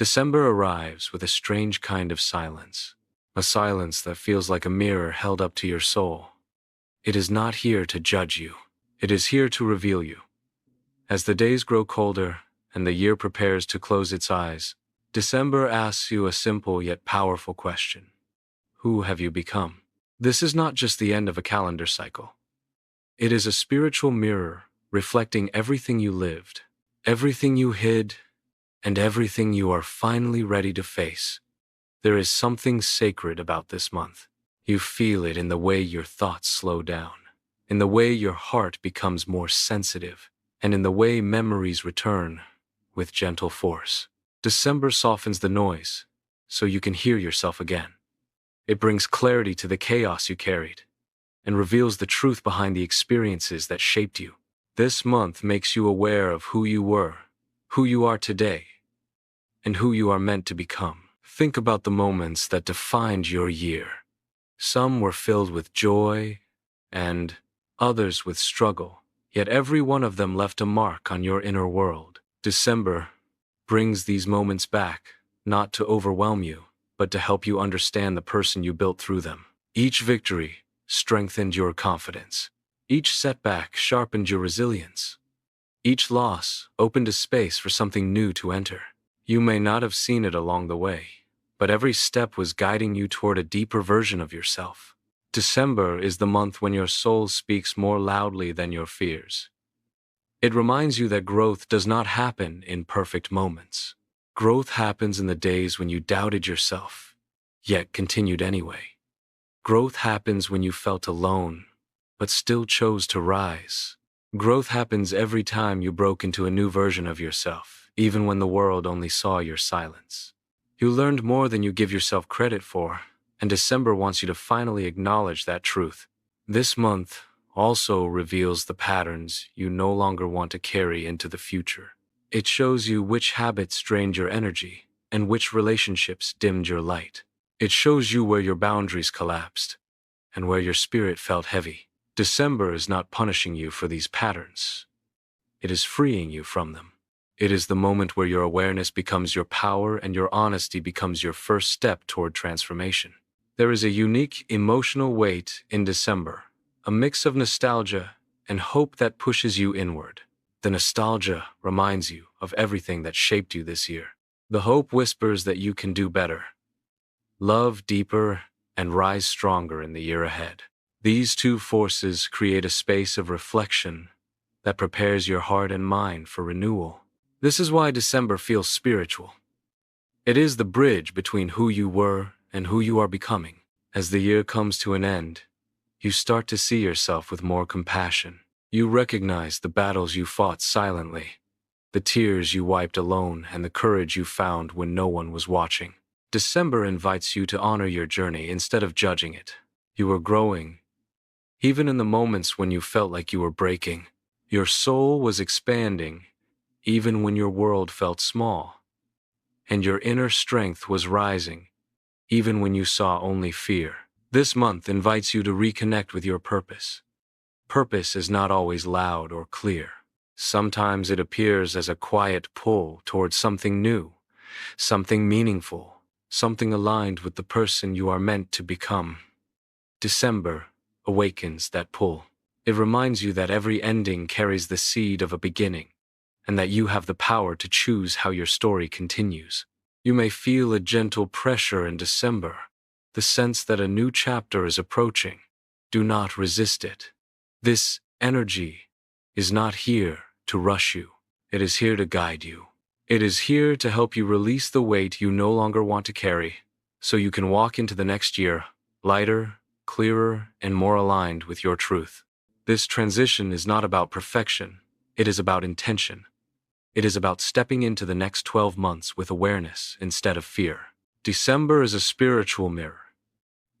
December arrives with a strange kind of silence, a silence that feels like a mirror held up to your soul. It is not here to judge you. It is here to reveal you. As the days grow colder and the year prepares to close its eyes, December asks you a simple yet powerful question. Who have you become? This is not just the end of a calendar cycle. It is a spiritual mirror reflecting everything you lived, everything you hid, and everything you are finally ready to face. There is something sacred about this month. You feel it in the way your thoughts slow down, in the way your heart becomes more sensitive, and in the way memories return with gentle force. December softens the noise, so you can hear yourself again. It brings clarity to the chaos you carried, and reveals the truth behind the experiences that shaped you. This month makes you aware of who you were, who you are today, and who you are meant to become. Think about the moments that defined your year. Some were filled with joy, and others with struggle, yet every one of them left a mark on your inner world. December brings these moments back, not to overwhelm you, but to help you understand the person you built through them. Each victory strengthened your confidence. Each setback sharpened your resilience. Each loss opened a space for something new to enter. You may not have seen it along the way, but every step was guiding you toward a deeper version of yourself. December is the month when your soul speaks more loudly than your fears. It reminds you that growth does not happen in perfect moments. Growth happens in the days when you doubted yourself, yet continued anyway. Growth happens when you felt alone, but still chose to rise. Growth happens every time you broke into a new version of yourself, even when the world only saw your silence. You learned more than you give yourself credit for, and December wants you to finally acknowledge that truth. This month also reveals the patterns you no longer want to carry into the future. It shows you which habits drained your energy and which relationships dimmed your light. It shows you where your boundaries collapsed and where your spirit felt heavy. December is not punishing you for these patterns. It is freeing you from them. It is the moment where your awareness becomes your power and your honesty becomes your first step toward transformation. There is a unique emotional weight in December, a mix of nostalgia and hope that pushes you inward. The nostalgia reminds you of everything that shaped you this year. The hope whispers that you can do better, love deeper, and rise stronger in the year ahead. These two forces create a space of reflection that prepares your heart and mind for renewal. This is why December feels spiritual. It is the bridge between who you were and who you are becoming. As the year comes to an end, you start to see yourself with more compassion. You recognize the battles you fought silently, the tears you wiped alone, and the courage you found when no one was watching. December invites you to honor your journey instead of judging it. You are growing, even in the moments when you felt like you were breaking. Your soul was expanding, even when your world felt small. And your inner strength was rising, even when you saw only fear. This month invites you to reconnect with your purpose. Purpose is not always loud or clear. Sometimes it appears as a quiet pull towards something new, something meaningful, something aligned with the person you are meant to become. December awakens that pull. It reminds you that every ending carries the seed of a beginning, and that you have the power to choose how your story continues. You may feel a gentle pressure in December, the sense that a new chapter is approaching. Do not resist it. This energy is not here to rush you. It is here to guide you. It is here to help you release the weight you no longer want to carry, so you can walk into the next year lighter, clearer, and more aligned with your truth. This transition is not about perfection. It is about intention. It is about stepping into the next 12 months with awareness instead of fear. December is a spiritual mirror.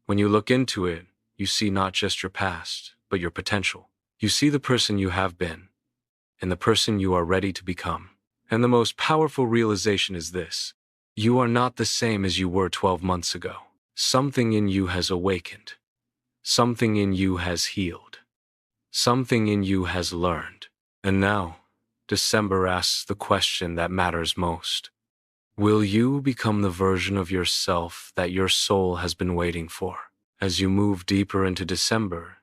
When you look into it, you see not just your past, but your potential. You see the person you have been, and the person you are ready to become. And the most powerful realization is this: you are not the same as you were 12 months ago. Something in you has awakened. Something in you has healed. Something in you has learned. And now, December asks the question that matters most. Will you become the version of yourself that your soul has been waiting for? As you move deeper into December,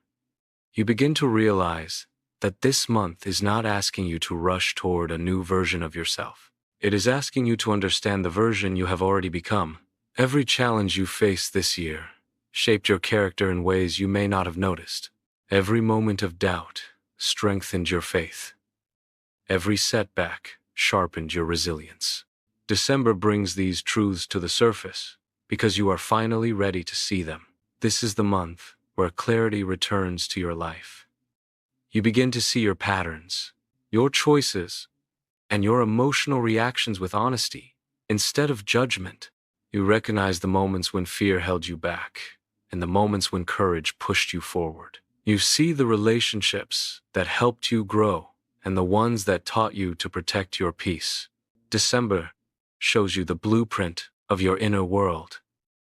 you begin to realize that this month is not asking you to rush toward a new version of yourself. It is asking you to understand the version you have already become. Every challenge you faced this year shaped your character in ways you may not have noticed. Every moment of doubt strengthened your faith. Every setback sharpened your resilience. December brings these truths to the surface because you are finally ready to see them. This is the month where clarity returns to your life. You begin to see your patterns, your choices, and your emotional reactions with honesty instead of judgment. You recognize the moments when fear held you back and the moments when courage pushed you forward. You see the relationships that helped you grow and the ones that taught you to protect your peace. December shows you the blueprint of your inner world,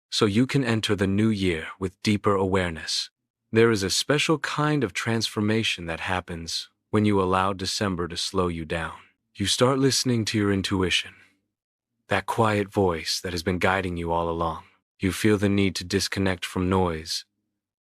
so you can enter the new year with deeper awareness. There is a special kind of transformation that happens when you allow December to slow you down. You start listening to your intuition, that quiet voice that has been guiding you all along. You feel the need to disconnect from noise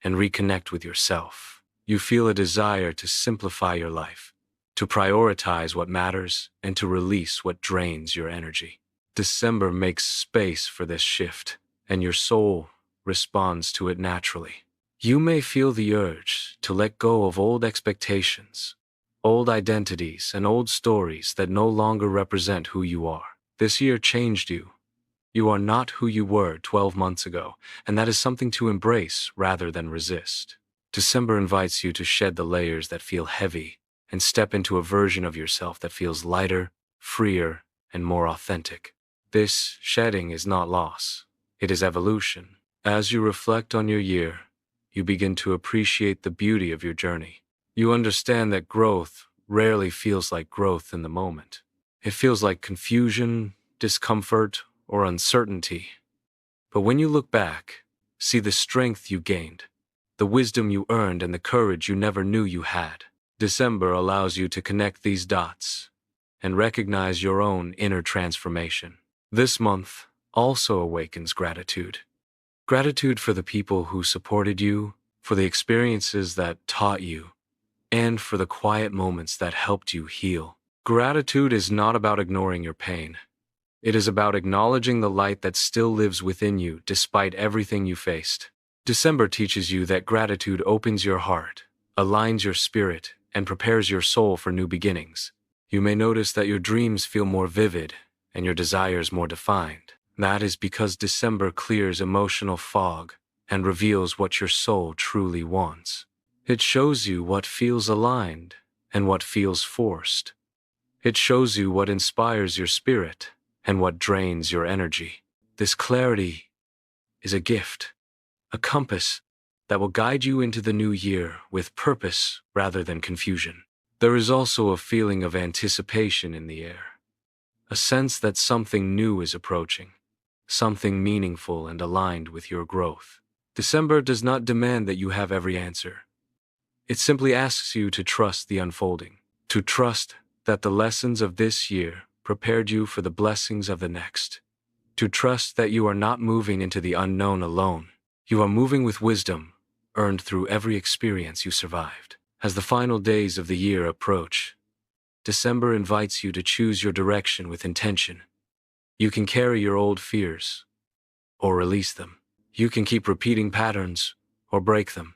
and reconnect with yourself. You feel a desire to simplify your life, to prioritize what matters, and to release what drains your energy. December makes space for this shift, and your soul responds to it naturally. You may feel the urge to let go of old expectations, old identities, and old stories that no longer represent who you are. This year changed you. You are not who you were 12 months ago, and that is something to embrace rather than resist. December invites you to shed the layers that feel heavy and step into a version of yourself that feels lighter, freer, and more authentic. This shedding is not loss. It is evolution. As you reflect on your year, you begin to appreciate the beauty of your journey. You understand that growth rarely feels like growth in the moment. It feels like confusion, discomfort, or uncertainty. But when you look back, see the strength you gained, the wisdom you earned, and the courage you never knew you had. December allows you to connect these dots and recognize your own inner transformation. This month also awakens gratitude. Gratitude for the people who supported you, for the experiences that taught you, and for the quiet moments that helped you heal. Gratitude is not about ignoring your pain. It is about acknowledging the light that still lives within you despite everything you faced. December teaches you that gratitude opens your heart, aligns your spirit, and prepares your soul for new beginnings. You may notice that your dreams feel more vivid and your desires more defined. That is because December clears emotional fog and reveals what your soul truly wants. It shows you what feels aligned and what feels forced. It shows you what inspires your spirit and what drains your energy. This clarity is a gift, a compass that will guide you into the new year with purpose rather than confusion. There is also a feeling of anticipation in the air, a sense that something new is approaching, something meaningful and aligned with your growth. December does not demand that you have every answer. It simply asks you to trust the unfolding, to trust that the lessons of this year prepared you for the blessings of the next, to trust that you are not moving into the unknown alone. You are moving with wisdom, earned through every experience you survived. As the final days of the year approach, December invites you to choose your direction with intention. You can carry your old fears, or release them. You can keep repeating patterns, or break them.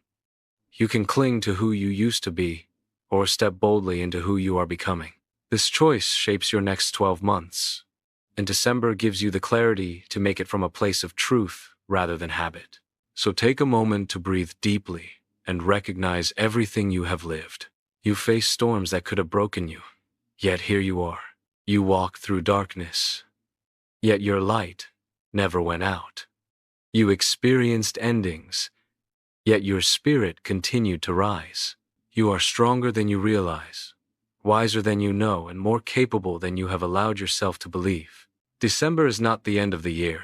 You can cling to who you used to be, or step boldly into who you are becoming. This choice shapes your next 12 months, and December gives you the clarity to make it from a place of truth rather than habit. So take a moment to breathe deeply and recognize everything you have lived. You faced storms that could have broken you, yet here you are. You walked through darkness, yet your light never went out. You experienced endings, yet your spirit continued to rise. You are stronger than you realize, wiser than you know, and more capable than you have allowed yourself to believe. December is not the end of the year.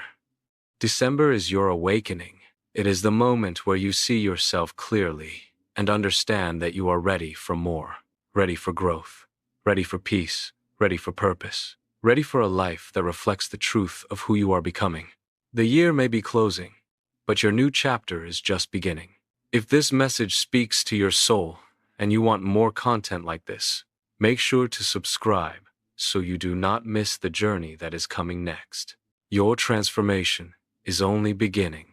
December is your awakening. It is the moment where you see yourself clearly and understand that you are ready for more, ready for growth, ready for peace, ready for purpose, ready for a life that reflects the truth of who you are becoming. The year may be closing, but your new chapter is just beginning. If this message speaks to your soul and you want more content like this, make sure to subscribe so you do not miss the journey that is coming next. Your transformation is only beginning.